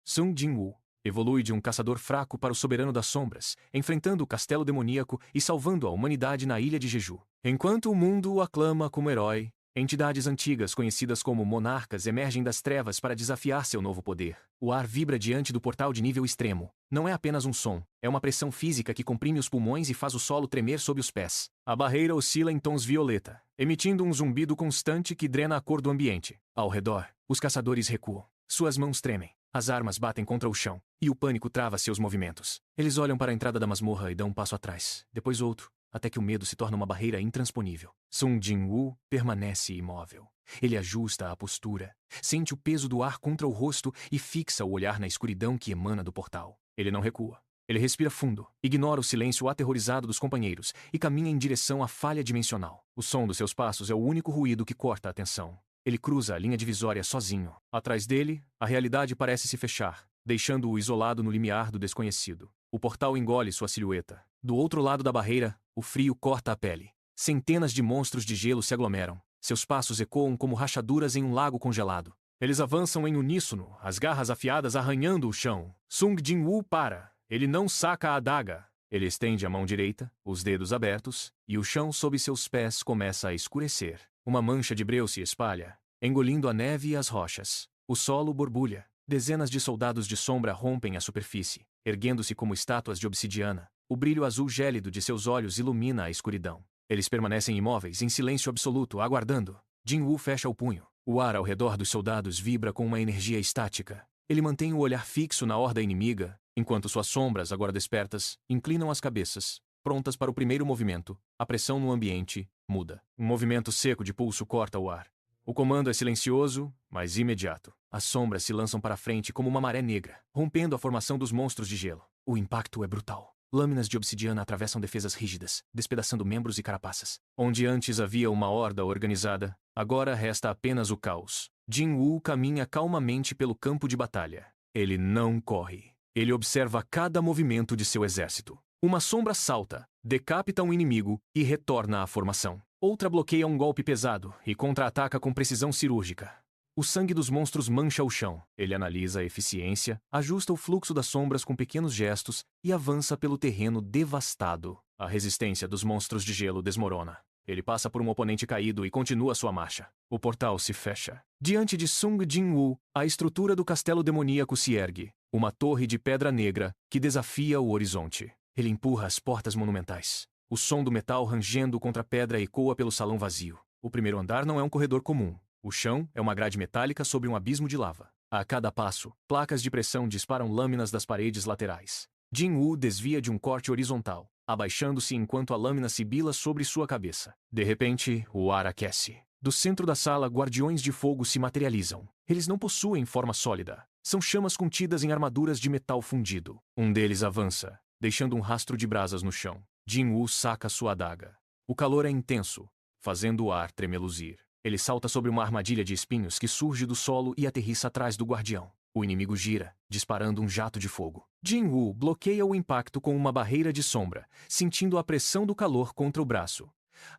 Sung Jin-woo evolui de um caçador fraco para o soberano das sombras, enfrentando o castelo demoníaco e salvando a humanidade na ilha de Jeju. Enquanto o mundo o aclama como herói, entidades antigas conhecidas como monarcas emergem das trevas para desafiar seu novo poder. O ar vibra diante do portal de nível extremo. Não é apenas um som, é uma pressão física que comprime os pulmões e faz o solo tremer sob os pés. A barreira oscila em tons violeta, emitindo um zumbido constante que drena a cor do ambiente. Ao redor, os caçadores recuam. Suas mãos tremem. As armas batem contra o chão, e o pânico trava seus movimentos. Eles olham para a entrada da masmorra e dão um passo atrás, depois outro, até que o medo se torna uma barreira intransponível. Sung Jin-woo permanece imóvel. Ele ajusta a postura, sente o peso do ar contra o rosto e fixa o olhar na escuridão que emana do portal. Ele não recua. Ele respira fundo, ignora o silêncio aterrorizado dos companheiros e caminha em direção à falha dimensional. O som dos seus passos é o único ruído que corta a atenção. Ele cruza a linha divisória sozinho. Atrás dele, a realidade parece se fechar, deixando-o isolado no limiar do desconhecido. O portal engole sua silhueta. Do outro lado da barreira, o frio corta a pele. Centenas de monstros de gelo se aglomeram. Seus passos ecoam como rachaduras em um lago congelado. Eles avançam em uníssono, as garras afiadas arranhando o chão. Sung Jin-woo para. Ele não saca a adaga. Ele estende a mão direita, os dedos abertos, e o chão sob seus pés começa a escurecer. Uma mancha de breu se espalha, engolindo a neve e as rochas. O solo borbulha. Dezenas de soldados de sombra rompem a superfície, erguendo-se como estátuas de obsidiana. O brilho azul gélido de seus olhos ilumina a escuridão. Eles permanecem imóveis, em silêncio absoluto, aguardando. Jin-woo fecha o punho. O ar ao redor dos soldados vibra com uma energia estática. Ele mantém o olhar fixo na horda inimiga, enquanto suas sombras, agora despertas, inclinam as cabeças, prontas para o primeiro movimento. A pressão no ambiente muda. Um movimento seco de pulso corta o ar. O comando é silencioso, mas imediato. As sombras se lançam para frente como uma maré negra, rompendo a formação dos monstros de gelo. O impacto é brutal. Lâminas de obsidiana atravessam defesas rígidas, despedaçando membros e carapaças. Onde antes havia uma horda organizada, agora resta apenas o caos. Jin-woo caminha calmamente pelo campo de batalha. Ele não corre. Ele observa cada movimento de seu exército. Uma sombra salta, decapita um inimigo e retorna à formação. Outra bloqueia um golpe pesado e contra-ataca com precisão cirúrgica. O sangue dos monstros mancha o chão. Ele analisa a eficiência, ajusta o fluxo das sombras com pequenos gestos e avança pelo terreno devastado. A resistência dos monstros de gelo desmorona. Ele passa por um oponente caído e continua sua marcha. O portal se fecha. Diante de Sung Jin-woo, a estrutura do castelo demoníaco se ergue. Uma torre de pedra negra que desafia o horizonte. Ele empurra as portas monumentais. O som do metal rangendo contra a pedra ecoa pelo salão vazio. O primeiro andar não é um corredor comum. O chão é uma grade metálica sobre um abismo de lava. A cada passo, placas de pressão disparam lâminas das paredes laterais. Jin-woo desvia de um corte horizontal, abaixando-se enquanto a lâmina sibila sobre sua cabeça. De repente, o ar aquece. Do centro da sala, guardiões de fogo se materializam. Eles não possuem forma sólida. São chamas contidas em armaduras de metal fundido. Um deles avança, deixando um rastro de brasas no chão. Jin-woo saca sua adaga. O calor é intenso, fazendo o ar tremeluzir. Ele salta sobre uma armadilha de espinhos que surge do solo e aterrissa atrás do guardião. O inimigo gira, disparando um jato de fogo. Jin-woo bloqueia o impacto com uma barreira de sombra, sentindo a pressão do calor contra o braço.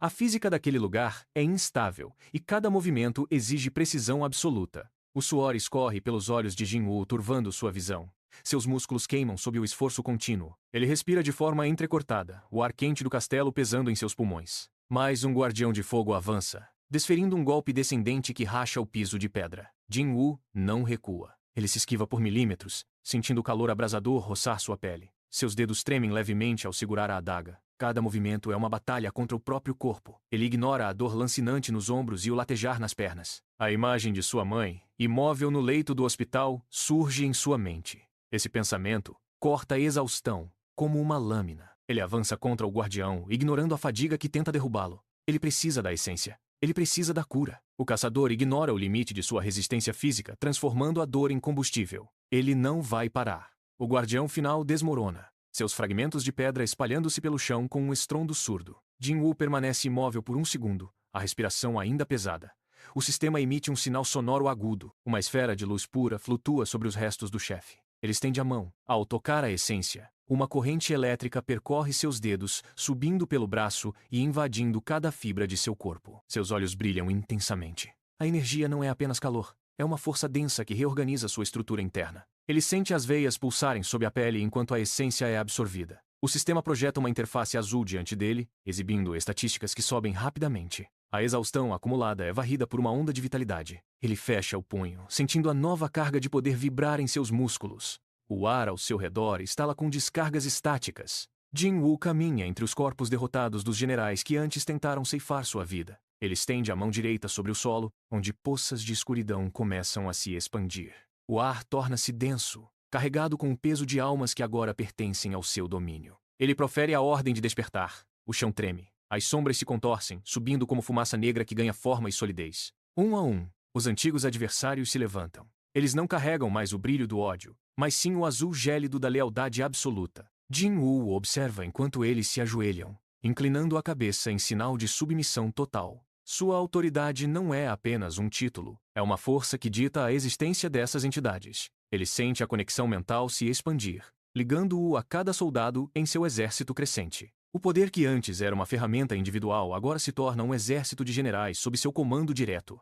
A física daquele lugar é instável e cada movimento exige precisão absoluta. O suor escorre pelos olhos de Jin-woo, turvando sua visão. Seus músculos queimam sob o esforço contínuo. Ele respira de forma entrecortada, o ar quente do castelo pesando em seus pulmões. Mais um guardião de fogo avança, desferindo um golpe descendente que racha o piso de pedra. Jin-woo não recua. Ele se esquiva por milímetros, sentindo o calor abrasador roçar sua pele. Seus dedos tremem levemente ao segurar a adaga. Cada movimento é uma batalha contra o próprio corpo. Ele ignora a dor lancinante nos ombros e o latejar nas pernas. A imagem de sua mãe, imóvel no leito do hospital, surge em sua mente. Esse pensamento corta a exaustão, como uma lâmina. Ele avança contra o guardião, ignorando a fadiga que tenta derrubá-lo. Ele precisa da essência. Ele precisa da cura. O caçador ignora o limite de sua resistência física, transformando a dor em combustível. Ele não vai parar. O guardião final desmorona, seus fragmentos de pedra espalhando-se pelo chão com um estrondo surdo. Jin-woo permanece imóvel por um segundo, a respiração ainda pesada. O sistema emite um sinal sonoro agudo. Uma esfera de luz pura flutua sobre os restos do chefe. Ele estende a mão. Ao tocar a essência, uma corrente elétrica percorre seus dedos, subindo pelo braço e invadindo cada fibra de seu corpo. Seus olhos brilham intensamente. A energia não é apenas calor. É uma força densa que reorganiza sua estrutura interna. Ele sente as veias pulsarem sob a pele enquanto a essência é absorvida. O sistema projeta uma interface azul diante dele, exibindo estatísticas que sobem rapidamente. A exaustão acumulada é varrida por uma onda de vitalidade. Ele fecha o punho, sentindo a nova carga de poder vibrar em seus músculos. O ar ao seu redor estala com descargas estáticas. Jin-Woo caminha entre os corpos derrotados dos generais que antes tentaram ceifar sua vida. Ele estende a mão direita sobre o solo, onde poças de escuridão começam a se expandir. O ar torna-se denso, carregado com o peso de almas que agora pertencem ao seu domínio. Ele profere a ordem de despertar. O chão treme. As sombras se contorcem, subindo como fumaça negra que ganha forma e solidez. Um a um, os antigos adversários se levantam. Eles não carregam mais o brilho do ódio, mas sim o azul gélido da lealdade absoluta. Jin-Woo observa enquanto eles se ajoelham, inclinando a cabeça em sinal de submissão total. Sua autoridade não é apenas um título, é uma força que dita a existência dessas entidades. Ele sente a conexão mental se expandir, ligando-o a cada soldado em seu exército crescente. O poder que antes era uma ferramenta individual agora se torna um exército de generais sob seu comando direto.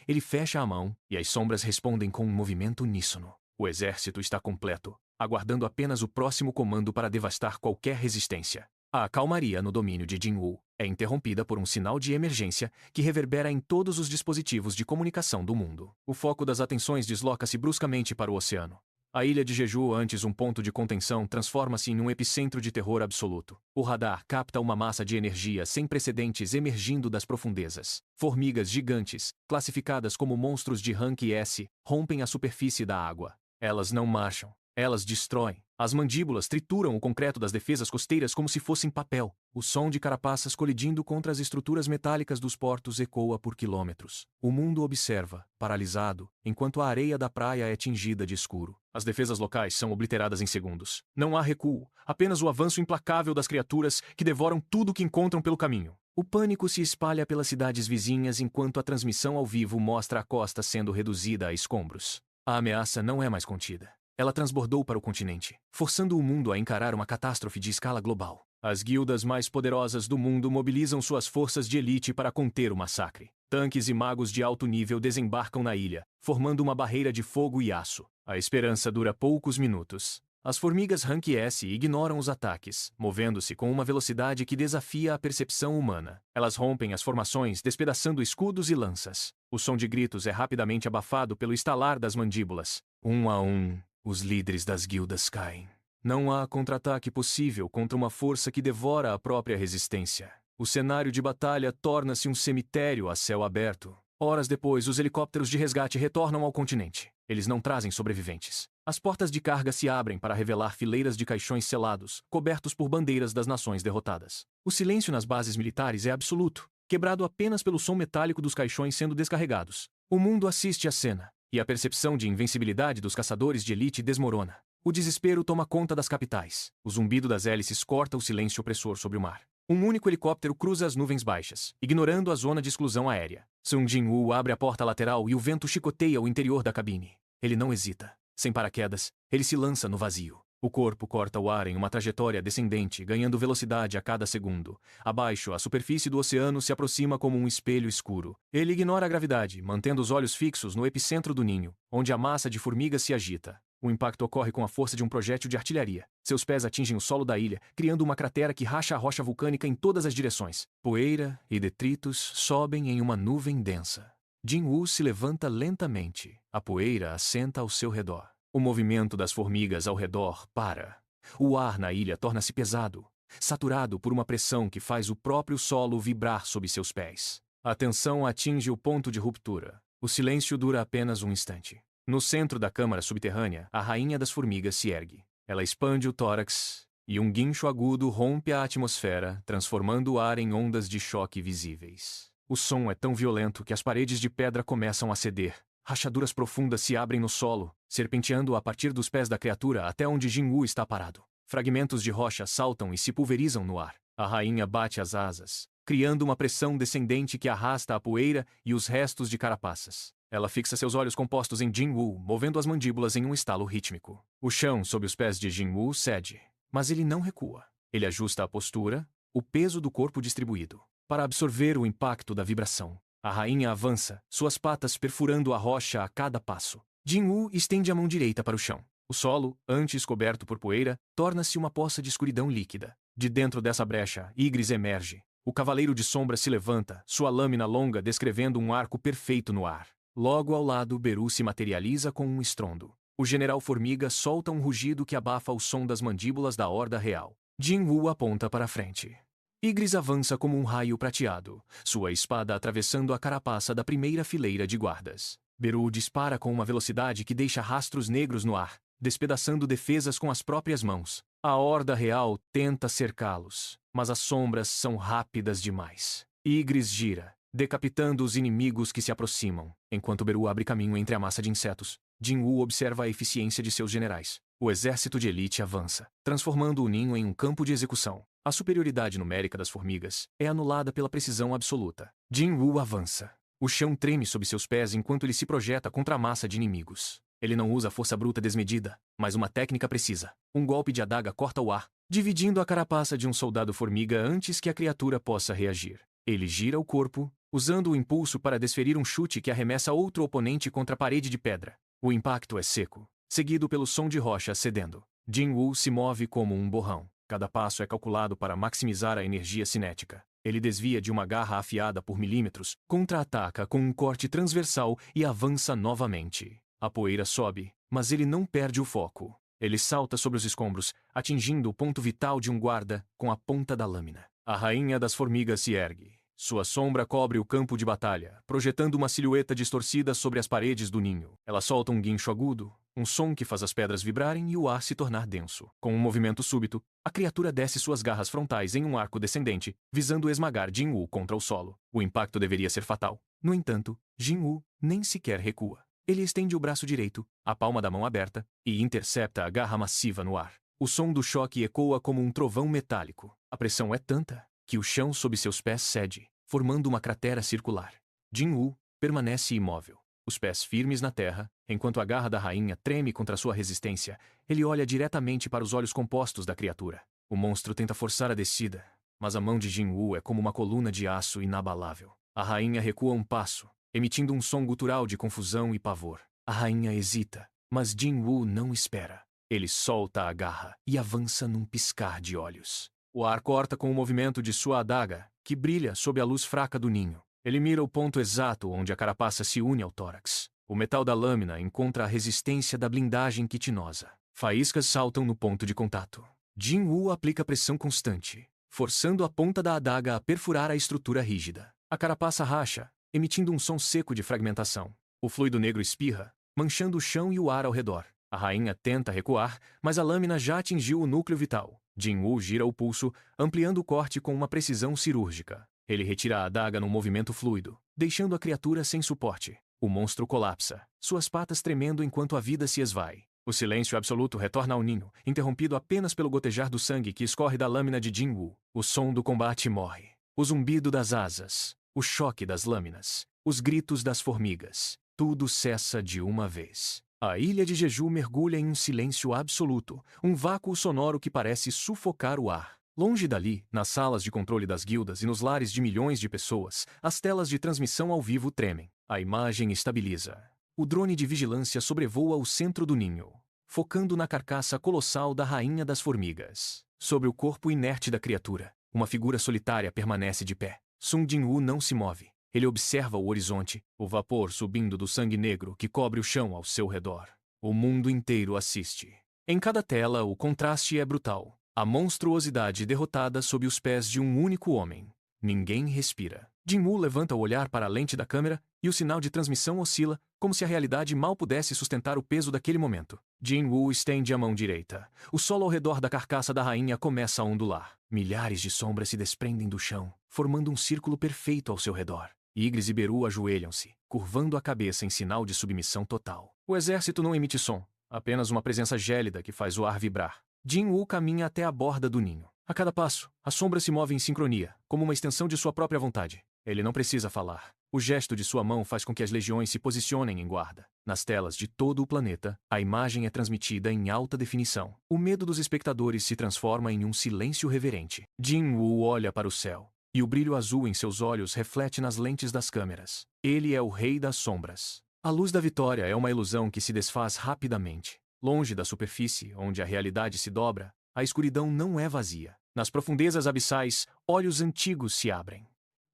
Ele fecha a mão e as sombras respondem com um movimento uníssono. O exército está completo, aguardando apenas o próximo comando para devastar qualquer resistência. A calmaria no domínio de Jin-Woo é interrompida por um sinal de emergência que reverbera em todos os dispositivos de comunicação do mundo. O foco das atenções desloca-se bruscamente para o oceano. A ilha de Jeju, antes um ponto de contenção, transforma-se em um epicentro de terror absoluto. O radar capta uma massa de energia sem precedentes emergindo das profundezas. Formigas gigantes, classificadas como monstros de rank S, rompem a superfície da água. Elas não marcham. Elas destroem. As mandíbulas trituram o concreto das defesas costeiras como se fossem papel. O som de carapaças colidindo contra as estruturas metálicas dos portos ecoa por quilômetros. O mundo observa, paralisado, enquanto a areia da praia é tingida de escuro. As defesas locais são obliteradas em segundos. Não há recuo, apenas o avanço implacável das criaturas que devoram tudo o que encontram pelo caminho. O pânico se espalha pelas cidades vizinhas enquanto a transmissão ao vivo mostra a costa sendo reduzida a escombros. A ameaça não é mais contida. Ela transbordou para o continente, forçando o mundo a encarar uma catástrofe de escala global. As guildas mais poderosas do mundo mobilizam suas forças de elite para conter o massacre. Tanques e magos de alto nível desembarcam na ilha, formando uma barreira de fogo e aço. A esperança dura poucos minutos. As formigas Rank S ignoram os ataques, movendo-se com uma velocidade que desafia a percepção humana. Elas rompem as formações, despedaçando escudos e lanças. O som de gritos é rapidamente abafado pelo estalar das mandíbulas. Um a um, os líderes das guildas caem. Não há contra-ataque possível contra uma força que devora a própria resistência. O cenário de batalha torna-se um cemitério a céu aberto. Horas depois, os helicópteros de resgate retornam ao continente. Eles não trazem sobreviventes. As portas de carga se abrem para revelar fileiras de caixões selados, cobertos por bandeiras das nações derrotadas. O silêncio nas bases militares é absoluto, quebrado apenas pelo som metálico dos caixões sendo descarregados. O mundo assiste à cena, e a percepção de invencibilidade dos caçadores de elite desmorona. O desespero toma conta das capitais. O zumbido das hélices corta o silêncio opressor sobre o mar. Um único helicóptero cruza as nuvens baixas, ignorando a zona de exclusão aérea. Sung Jin-Woo abre a porta lateral e o vento chicoteia o interior da cabine. Ele não hesita. Sem paraquedas, ele se lança no vazio. O corpo corta o ar em uma trajetória descendente, ganhando velocidade a cada segundo. Abaixo, a superfície do oceano se aproxima como um espelho escuro. Ele ignora a gravidade, mantendo os olhos fixos no epicentro do ninho, onde a massa de formigas se agita. O impacto ocorre com a força de um projétil de artilharia. Seus pés atingem o solo da ilha, criando uma cratera que racha a rocha vulcânica em todas as direções. Poeira e detritos sobem em uma nuvem densa. Jin-Woo se levanta lentamente. A poeira assenta ao seu redor. O movimento das formigas ao redor para. O ar na ilha torna-se pesado, saturado por uma pressão que faz o próprio solo vibrar sob seus pés. A tensão atinge o ponto de ruptura. O silêncio dura apenas um instante. No centro da câmara subterrânea, a rainha das formigas se ergue. Ela expande o tórax, e um guincho agudo rompe a atmosfera, transformando o ar em ondas de choque visíveis. O som é tão violento que as paredes de pedra começam a ceder. Rachaduras profundas se abrem no solo, serpenteando a partir dos pés da criatura até onde Jin-Woo está parado. Fragmentos de rocha saltam e se pulverizam no ar. A rainha bate as asas, criando uma pressão descendente que arrasta a poeira e os restos de carapaças. Ela fixa seus olhos compostos em Jin-Woo, movendo as mandíbulas em um estalo rítmico. O chão sob os pés de Jin-Woo cede, mas ele não recua. Ele ajusta a postura, o peso do corpo distribuído, para absorver o impacto da vibração. A rainha avança, suas patas perfurando a rocha a cada passo. Jin-Woo estende a mão direita para o chão. O solo, antes coberto por poeira, torna-se uma poça de escuridão líquida. De dentro dessa brecha, Ygritte emerge. O Cavaleiro de Sombra se levanta, sua lâmina longa descrevendo um arco perfeito no ar. Logo ao lado, Beru se materializa com um estrondo. O General Formiga solta um rugido que abafa o som das mandíbulas da Horda Real. Jin-Woo aponta para frente. Ygritte avança como um raio prateado, sua espada atravessando a carapaça da primeira fileira de guardas. Beru dispara com uma velocidade que deixa rastros negros no ar, despedaçando defesas com as próprias mãos. A Horda Real tenta cercá-los, mas as sombras são rápidas demais. Ygritte gira, decapitando os inimigos que se aproximam. Enquanto Beru abre caminho entre a massa de insetos, Jin-Woo observa a eficiência de seus generais. O exército de elite avança, transformando o ninho em um campo de execução. A superioridade numérica das formigas é anulada pela precisão absoluta. Jin-Woo avança. O chão treme sob seus pés enquanto ele se projeta contra a massa de inimigos. Ele não usa força bruta desmedida, mas uma técnica precisa. Um golpe de adaga corta o ar, dividindo a carapaça de um soldado formiga antes que a criatura possa reagir. Ele gira o corpo, usando o impulso para desferir um chute que arremessa outro oponente contra a parede de pedra. O impacto é seco, seguido pelo som de rocha cedendo. Jin-Woo se move como um borrão. Cada passo é calculado para maximizar a energia cinética. Ele desvia de uma garra afiada por milímetros, contra-ataca com um corte transversal e avança novamente. A poeira sobe, mas ele não perde o foco. Ele salta sobre os escombros, atingindo o ponto vital de um guarda com a ponta da lâmina. A rainha das formigas se ergue. Sua sombra cobre o campo de batalha, projetando uma silhueta distorcida sobre as paredes do ninho. Ela solta um guincho agudo, um som que faz as pedras vibrarem e o ar se tornar denso. Com um movimento súbito, a criatura desce suas garras frontais em um arco descendente, visando esmagar Jin-Woo contra o solo. O impacto deveria ser fatal. No entanto, Jin-Woo nem sequer recua. Ele estende o braço direito, a palma da mão aberta, e intercepta a garra massiva no ar. O som do choque ecoa como um trovão metálico. A pressão é tanta que o chão sob seus pés cede, formando uma cratera circular. Jin-Woo permanece imóvel, os pés firmes na terra, enquanto a garra da rainha treme contra sua resistência. Ele olha diretamente para os olhos compostos da criatura. O monstro tenta forçar a descida, mas a mão de Jin-Woo é como uma coluna de aço inabalável. A rainha recua um passo, emitindo um som gutural de confusão e pavor. A rainha hesita, mas Jin-Woo não espera. Ele solta a garra e avança num piscar de olhos. O ar corta com o movimento de sua adaga, que brilha sob a luz fraca do ninho. Ele mira o ponto exato onde a carapaça se une ao tórax. O metal da lâmina encontra a resistência da blindagem quitinosa. Faíscas saltam no ponto de contato. Jin-Woo aplica pressão constante, forçando a ponta da adaga a perfurar a estrutura rígida. A carapaça racha, emitindo um som seco de fragmentação. O fluido negro espirra, manchando o chão e o ar ao redor. A rainha tenta recuar, mas a lâmina já atingiu o núcleo vital. Jin-Woo gira o pulso, ampliando o corte com uma precisão cirúrgica. Ele retira a adaga num movimento fluido, deixando a criatura sem suporte. O monstro colapsa, suas patas tremendo enquanto a vida se esvai. O silêncio absoluto retorna ao ninho, interrompido apenas pelo gotejar do sangue que escorre da lâmina de Jin-Woo. O som do combate morre. O zumbido das asas, o choque das lâminas, os gritos das formigas. Tudo cessa de uma vez. A ilha de Jeju mergulha em um silêncio absoluto, um vácuo sonoro que parece sufocar o ar. Longe dali, nas salas de controle das guildas e nos lares de milhões de pessoas, as telas de transmissão ao vivo tremem. A imagem estabiliza. O drone de vigilância sobrevoa o centro do ninho, focando na carcaça colossal da rainha das formigas. Sobre o corpo inerte da criatura, uma figura solitária permanece de pé. Sung Jin-Woo não se move. Ele observa o horizonte, o vapor subindo do sangue negro que cobre o chão ao seu redor. O mundo inteiro assiste. Em cada tela, o contraste é brutal. A monstruosidade derrotada sob os pés de um único homem. Ninguém respira. Jin-Woo levanta o olhar para a lente da câmera e o sinal de transmissão oscila, como se a realidade mal pudesse sustentar o peso daquele momento. Jin-Woo estende a mão direita. O solo ao redor da carcaça da rainha começa a ondular. Milhares de sombras se desprendem do chão, formando um círculo perfeito ao seu redor. Ygritte e Beru ajoelham-se, curvando a cabeça em sinal de submissão total. O exército não emite som, apenas uma presença gélida que faz o ar vibrar. Jin-Woo caminha até a borda do ninho. A cada passo, a sombra se move em sincronia, como uma extensão de sua própria vontade. Ele não precisa falar. O gesto de sua mão faz com que as legiões se posicionem em guarda. Nas telas de todo o planeta, a imagem é transmitida em alta definição. O medo dos espectadores se transforma em um silêncio reverente. Jin-Woo olha para o céu. e o brilho azul em seus olhos reflete nas lentes das câmeras. Ele é o Rei das Sombras. A luz da vitória é uma ilusão que se desfaz rapidamente. Longe da superfície, onde a realidade se dobra, a escuridão não é vazia. Nas profundezas abissais, olhos antigos se abrem.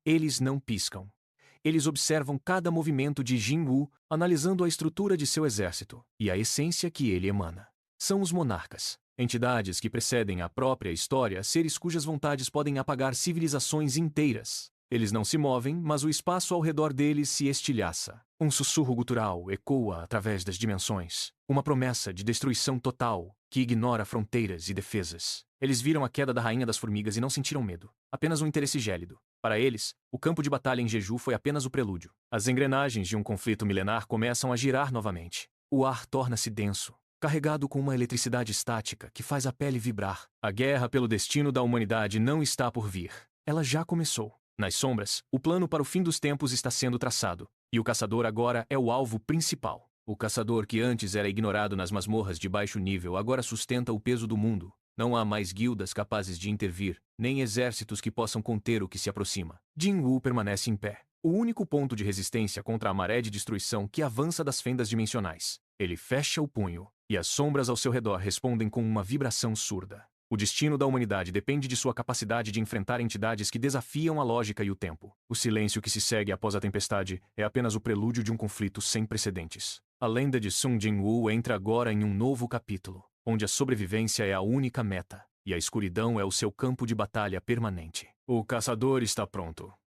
Eles não piscam. Eles observam cada movimento de Jin-Woo, analisando a estrutura de seu exército e a essência que ele emana. São os monarcas, entidades que precedem a própria história, seres cujas vontades podem apagar civilizações inteiras. Eles não se movem, mas o espaço ao redor deles se estilhaça. Um sussurro gutural ecoa através das dimensões. Uma promessa de destruição total, que ignora fronteiras e defesas. Eles viram a queda da Rainha das Formigas e não sentiram medo. Apenas um interesse gélido. Para eles, o campo de batalha em Jeju foi apenas o prelúdio. As engrenagens de um conflito milenar começam a girar novamente. O ar torna-se denso, carregado com uma eletricidade estática que faz a pele vibrar. A guerra pelo destino da humanidade não está por vir. Ela já começou. Nas sombras, o plano para o fim dos tempos está sendo traçado, e o caçador agora é o alvo principal. O caçador que antes era ignorado nas masmorras de baixo nível agora sustenta o peso do mundo. Não há mais guildas capazes de intervir, nem exércitos que possam conter o que se aproxima. Jin-Woo permanece em pé, o único ponto de resistência contra a maré de destruição que avança das fendas dimensionais. Ele fecha o punho, e as sombras ao seu redor respondem com uma vibração surda. O destino da humanidade depende de sua capacidade de enfrentar entidades que desafiam a lógica e o tempo. O silêncio que se segue após a tempestade é apenas o prelúdio de um conflito sem precedentes. A lenda de Sung Jin-Woo entra agora em um novo capítulo, onde a sobrevivência é a única meta, e a escuridão é o seu campo de batalha permanente. O caçador está pronto.